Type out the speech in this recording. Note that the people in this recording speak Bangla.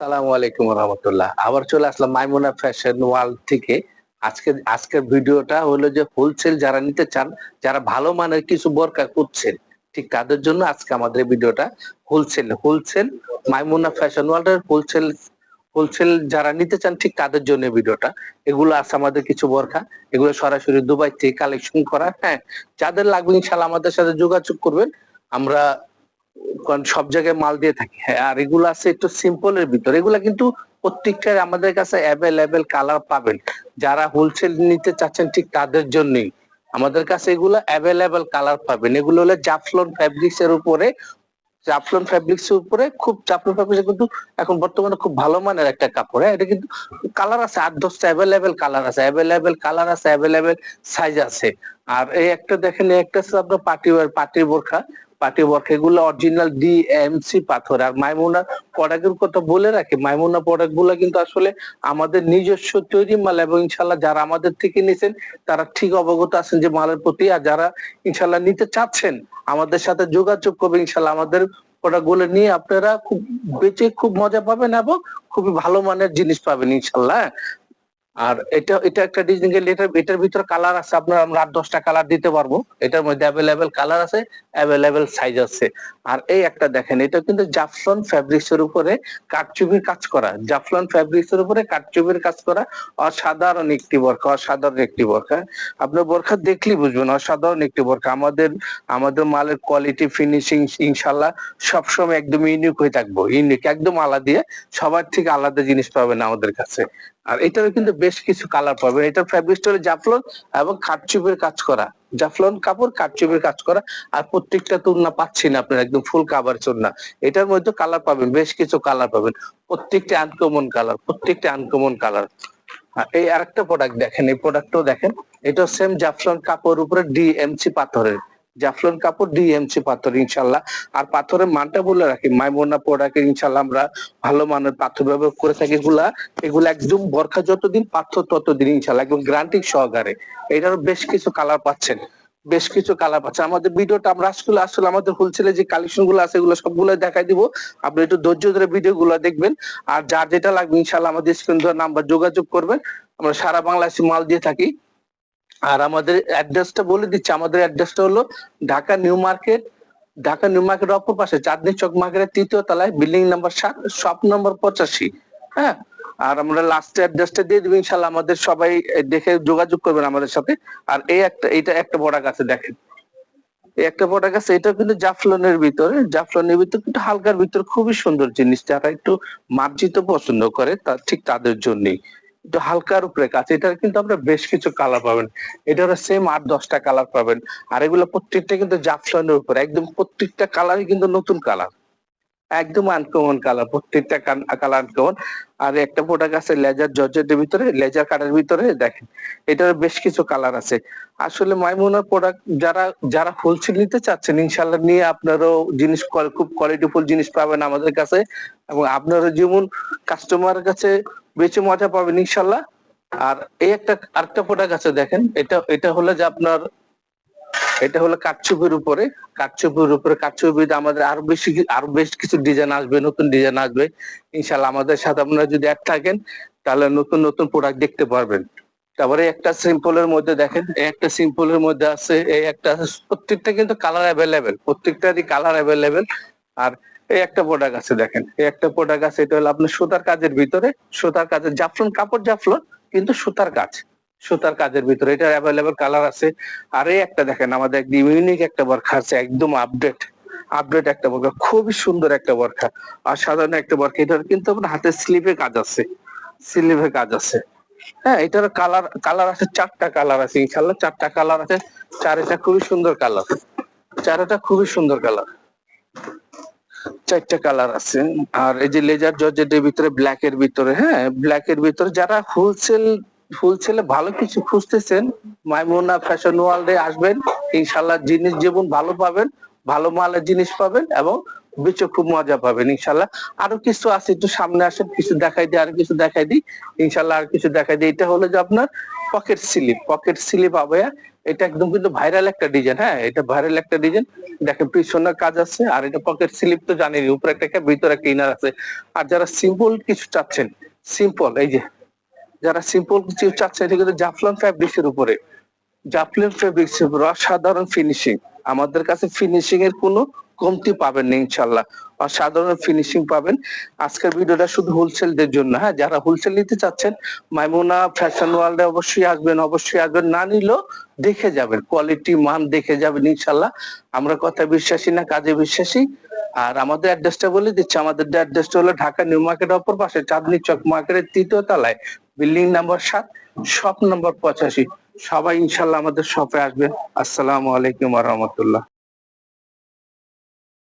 আসসালামু আলাইকুম রহমতুল্লাহ। আবার চলে আসলাম মাইমুনা ফ্যাশন ওয়ার্ল্ড থেকে। আজকের ভিডিওটা হলো যে হোলসেল যারা নিতে চান, যারা ভালো মানের কিছু বোরকা খুঁজছেন, ঠিক তাদের জন্য আজকে আমাদের এই ভিডিওটা। হোলসেল মাইমুনা ফ্যাশন ওয়ার্ল্ড এর হোলসেল যারা নিতে চান ঠিক তাদের জন্য এই ভিডিওটা। এগুলো আছে আমাদের কিছু বোরকা, এগুলো সরাসরি দুবাই থেকে কালেকশন করা। হ্যাঁ, যাদের লাগবে ইনশাআল্লাহ আমাদের সাথে যোগাযোগ করবেন। আমরা কারণ সব জায়গায় মাল দিয়ে থাকি। হ্যাঁ, আর এগুলো আছে একটু সিম্পলের ভিতরে। এগুলা কিন্তু প্রত্যেকটার আমাদের কাছে এভেলেবেল কালার পাবেন। যারা হোলসেল নিতে চাচ্ছেন ঠিক তাদের জন্যই আমাদের কাছে এগুলো এভেলেবেল কালার পাবেন। এগুলো হলো জাফলন ফেব্রিক্স এর উপরে, জাফলন ফেব্রিক্স এর উপরে খুব জাফলন ফেব্রিক্স কিন্তু এখন বর্তমানে খুব ভালো মানের একটা কাপড়। হ্যাঁ, এটা কিন্তু কালার আছে ৮-১০টা এভেলেবেল কালার আছে, এভেলেবেল সাইজ আছে। আর এই একটা দেখেন, এই একটা হচ্ছে আপনার পার্টির বোরখা, এগুলো অরিজিনাল ডিএমসি পাথর। আর মাইমুনা প্রোডাক্টের কথা বলে রাখি, মাইমুনা প্রোডাক্ট গুলো কিন্তু আসলে আমাদের নিজস্ব তৈরি মাল, এবং ইনশাল্লাহ যারা আমাদের থেকে নিছেন তারা ঠিক অবগত আছেন যে মালের প্রতি। আর যারা ইনশাল্লাহ নিতে চাচ্ছেন আমাদের সাথে যোগাযোগ করবে, ইনশাল্লাহ আমাদের প্রোডাক্ট গুলো নিয়ে আপনারা খুব বেঁচে খুব মজা পাবেন এবং খুবই ভালো মানের জিনিস পাবেন ইনশাল্লাহ। আর এটা একটা ডিজাইন, এটার ভিতরে কালার আছে আপনার, আমরা ৮-১০টা কালার দিতে পারবো। এটার মধ্যে অ্যাভেলেবেল কালার আছে, অ্যাভেলেবেল সাইজ আছে। আর এই একটা দেখেন, এটা কিন্তু জাফলন ফেব্রিক্স এর উপরে কারচুপির কাজ করা, জাফলন ফেব্রিক্স এর উপরে কারচুপির কাজ করা। অসাধারণ একটি বোরখা। আপনার বোরখা দেখলেই বুঝবেন অসাধারণ একটি বোরখা। আমাদের মালের কোয়ালিটি ফিনিশিং ইনশাল্লাহ সবসময় একদম ইউনিক হয়ে থাকবো, ইউনিক একদম আলাদা, সবার থেকে আলাদা জিনিস পাবেন আমাদের কাছে। আর এটারও কিন্তু বেশ কিছু কালার পাবেন। এটার ফ্যাব্রিকটা হলো জাফলন এবং কারচুপির কাজ করা, জাফলন কাপড় কারচুপির কাজ করা। আর প্রত্যেকটা তুলনা পাচ্ছি না আপনার একদম ফুল কাভার চুন্না। এটার মধ্যে কালার পাবেন, বেশ কিছু কালার পাবেন, প্রত্যেকটা আনকমন কালার। এই আরেকটা প্রোডাক্ট দেখেন, এই প্রোডাক্টও দেখেন। এটা সেম জাফলন কাপড়ের উপরে ডিএমসি পাথরের, জাফলন কাপড় ডিএমসি পাথর ইনশাল্লাহ। আর পাথরের মানটা বলে রাখি, মাইমুনা প্রোডাক্টে ইনশাল্লাহ আমরা ভালো মানের পাথর ব্যবহার করে থাকি। এগুলা একদম বরখা যতদিন পাথর ততদিন ইনশাল্লাহ একদম গ্যারান্টি সহকারে। এটারও বেশ কিছু কালার পাচ্ছেন, আমাদের ভিডিওটা আমরা আসলে আমাদের হোলসেলে যে কালেকশন গুলো আছে এগুলো সবগুলো দেখাই দিব। আপনি একটু ধৈর্য ধরে ভিডিও গুলো দেখবেন। আর যার যেটা লাগবে ইনশাল্লাহ আমাদের স্ক্রিন দেওয়া নাম্বার যোগাযোগ করবেন। আমরা সারা বাংলাদেশে মাল দিয়ে থাকি। আর আমাদের অ্যাড্রেসটা বলে দিচ্ছি, আমাদের অ্যাড্রেসটা হলো ঢাকা নিউ মার্কেট, অপর পাশে চাঁদনী চক মার্কেটের ৩য় তলায়, বিল্ডিং নাম্বার ৭, শপ নম্বর ৮৫। হ্যাঁ, আর আমরা লাস্টে অ্যাড্রেসটা দিয়ে দিব ইনশাল্লাহ, আমাদের সবাই দেখে যোগাযোগ করবেন আমাদের সাথে। আর এটা একটা প্রোডাক্ট আছে দেখেন, এই একটা প্রোডাক্ট আছে, এটা কিন্তু জাফলনের ভিতরে কিন্তু হালকার ভিতরে খুবই সুন্দর জিনিস। যারা একটু মার্জিত পছন্দ করে ঠিক তাদের জন্যই একটু হালকার উপরে কাজ। এটার কিন্তু আমরা বেশ কিছু কালার পাবেন, এটার সেম ৮-১০টা কালার পাবেন। আর এগুলো প্রত্যেকটা কিন্তু জাফলনের উপরে, একদম প্রত্যেকটা কালারই কিন্তু নতুন কালার, একদম আনকমন কালার, প্রত্যেকটা কালার আনকমন। আর একটা প্রোডাক্ট আছে লেজার জর্জেটের ভিতরে, লেজার কাটার ভিতরে দেখেন, এটার বেশ কিছু কালার আছে। আসলে মাইমুনার প্রোডাক্ট যারা যারা হোলসেল নিতে চাচ্ছেন ইনশাল্লাহ নিয়ে আপনারও জিনিস খুব কোয়ালিটিফুল জিনিস পাবেন আমাদের কাছে, এবং আপনারও যেমন কাস্টমারের কাছে বেশি মজা পাবেন ইনশাল্লাহ। আর এই আরেকটা প্রোডাক্ট আছে দেখেন, এটা হলো যে আপনার, এটা হলো কারচুপির আমাদের আরো বেশ কিছু ডিজাইন আসবে, নতুন ডিজাইন আসবে ইনশাল্লাহ। আমাদের সাথে আপনারা যদি এক থাকেন তাহলে নতুন নতুন প্রোডাক্ট দেখতে পারবেন। তারপরে একটা সিম্পলের মধ্যে দেখেন, একটা সিম্পলের মধ্যে আছে, এই একটা প্রত্যেকটা কিন্তু কালার অ্যাভেলেবেল, প্রত্যেকটারই কালার অ্যাভেলেবেল। আর এই একটা প্রোডাক্ট আছে দেখেন, এটা হলো আপনার সুতার কাজের ভিতরে, সুতার কাজের জাফলন কাপড়, জাফলন কিন্তু সুতার কাজের ভিতরে, এটা অ্যাভেলেবেল কালার আছে। আর এই একটা দেখেন, আমাদের একদম ইউনিক একটা বরখা আছে, একদম আপডেট একটা বরখা, খুবই সুন্দর একটা বরখা, আর সাধারণ একটা বরখা। এটার কিন্তু আপনার হাতে স্লিভে কাজ আছে। হ্যাঁ, এটার কালার আছে ৪টা কালার আছে ইনশাল্লাহ, ৪টা কালার আছে। চারটা খুবই সুন্দর কালার, চারটা খুবই সুন্দর কালার, ৪টা কালার আছে। আর এই যে লেজার জর্জেটের ভিতরে, ব্ল্যাক এর ভিতরে যারা হোলসেলে ভালো কিছু খুঁজতেছেন, মাইমুনা ফ্যাশন ওয়ার্ল্ডে আসবেন ইনশাল্লাহ। জিনিস যেমন ভালো পাবেন, ভালো মালের জিনিস পাবেন এবং বেচে খুব মজা পাবেন ইনশাল্লাহ। আরো কিছু আছে, একটু সামনে আসেন, কিছু দেখাই দিই, আর কিছু দেখাই দিই ইনশাল্লাহ, আর কিছু দেখাই দিই। এটা হলো যে আপনার পকেট স্লিপ আবায়া। এটা একদম কিন্তু ভাইরাল একটা ডিজাইন, হ্যাঁ এটা ভাইরাল একটা ডিজাইন। দেখেন পিছনে কাজ আছে, আর এটা পকেট স্লিপ তো জানেনই, উপরে একটা ভিতরে একটা ইনার আছে। আর যারা সিম্পল কিছু চাচ্ছেন, সিম্পল এই যে যারা সিম্পল কিছু চাচ্ছেন, এটা কিন্তু জাফলন ফ্যাব্রিক্সের উপরে, জাফলন ফেব্রিক্স এর অসাধারণ ফিনিশিং। আমাদের কাছে ফিনিশিং এর কোনো কমতি পাবেন না ইনশাল্লাহ, অসাধারণ ফিনিশিং পাবেন। আজকের ভিডিওটা শুধু হোলসেলদের জন্য, হ্যাঁ যারা হোলসেল নিতে চাচ্ছেন মাইমুনা ফ্যাশন ওয়ার্ল্ডে অবশ্যই আসবেন, অবশ্যই আসবেন। না নিলেও দেখে যাবেন, কোয়ালিটি মান দেখে যাবেন ইনশাল্লাহ। আমরা কথা বিশ্বাসী না, কাজে বিশ্বাসী। আর আমাদের অ্যাড্রেসটা বলে দিচ্ছি, আমাদের অ্যাড্রেসটা হলো ঢাকা নিউ মার্কেট অপর পাশে চাঁদনী চক মার্কেটের 3য় তলায়, বিল্ডিং নাম্বার 7, শপ নাম্বার 85। সবাই ইনশাল্লাহ আমাদের শপে আসবেন। আসসালামু আলাইকুম ওয়া রাহমাতুল্লাহ।